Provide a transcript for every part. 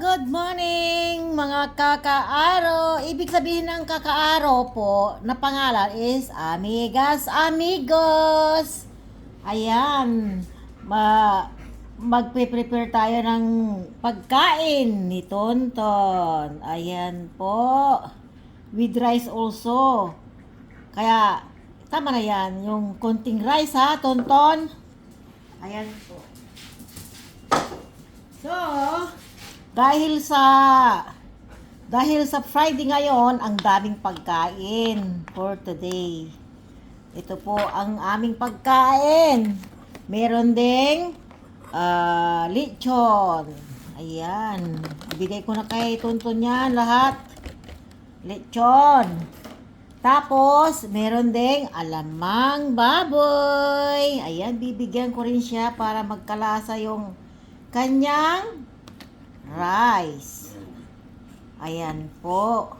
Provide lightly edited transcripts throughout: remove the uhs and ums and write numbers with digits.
Good morning mga kakaaro. Ibig sabihin ng kakaaro po na pangalan is Amigas Amigos. Ayan, magpe-prepare tayo ng pagkain ni Tonton. Ayan po, with rice also. Kaya tama na yan, yung konting rice ha, Tonton. Ayan po. So, dahil sa Friday ngayon, ang daming pagkain for today. Ito po ang aming pagkain. Meron ding lechon. Ayan. Ibigay ko na kay Tonton yan lahat. Lechon. Tapos, meron ding alamang baboy. Ayan, bibigyan ko rin siya para magkalasa yung kanyang rice. Ayan po.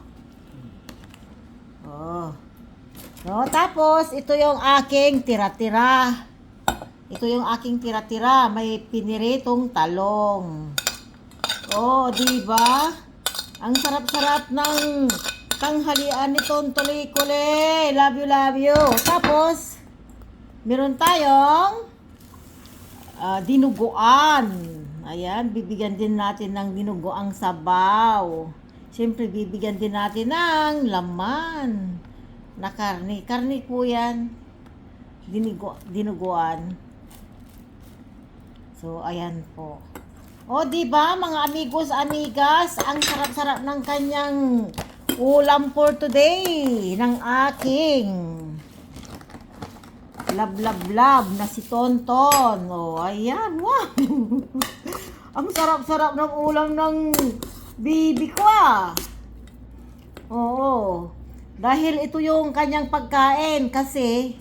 Oh. No, tapos ito yung aking tira-tira. Ito yung aking tira-tira, may piniritong talong. Oh, di ba? Ang sarap-sarap ng tanghalian ni Tontolikole. Love you, love you. Tapos meron tayong dinuguan. Ayan, bibigyan din natin ng dinuguang sabaw. Siyempre, bibigyan din natin ng laman na karne. Karne po yan. Dinuguan. So, ayan po. O, diba, mga amigos, amigas, ang sarap-sarap ng kanyang ulam for today ng aking love na si Tonton. Oh, ayan, wow. Ang sarap-sarap ng ulam ng bibi ko ah. Oo. Dahil ito yung kanyang pagkain kasi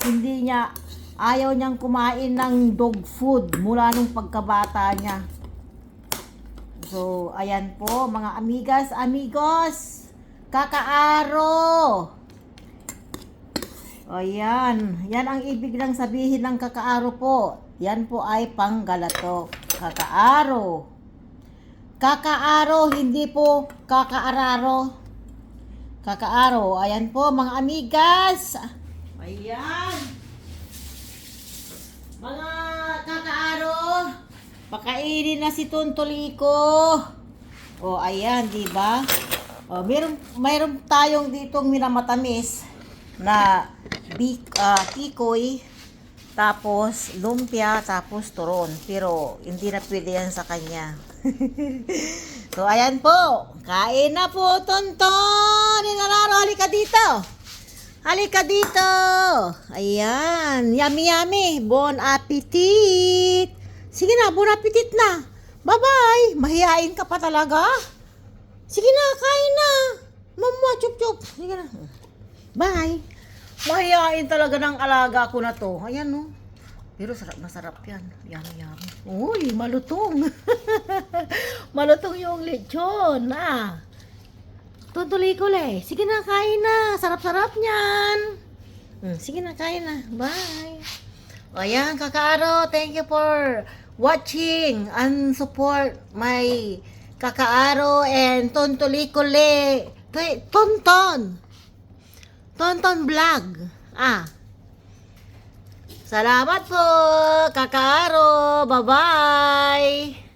ayaw niyang kumain ng dog food mula nung pagkabata niya. So, ayan po mga amigas, amigos. Kakaaro. O yan. Yan ang ibig lang sabihin ng kakaaro po. Yan po ay panggalatok. Kakaaro. Kakaaro, hindi po kakaararo. Kakaaro. Ayan po mga amigas. Ayan. Mga kakaaro. Pakainin na si Tontoliko. O ayan, di ba? O mayroon tayong ditong minamatamis na kikoy, tapos lumpia, tapos turon. Pero hindi na pwede yan sa kanya. So ayan po, kain na po Tonton. Ninararo, halika dito. Halika dito. Ayan, yummy yummy. Bon appetit. Sige na, bon appetit na. Bye bye. Mahihain ka pa talaga. Sige na, kain na. Mama, chup chup. Sige na. Bye. Mahihain talaga ng alaga ko na to. Ayan no. Pero sarap na sarap yan. Yummy yummy. Uy, malutong. Malutong yung lechon. Tontolikole. Sige na, kain na. Sarap-sarap niyan. Sige na, kain na. Bye. O ayan, kakaaro. Thank you for watching and support my kakaaro and Tontolikole. Tonton Vlog. Salamat po, kakaaro. Bye-bye.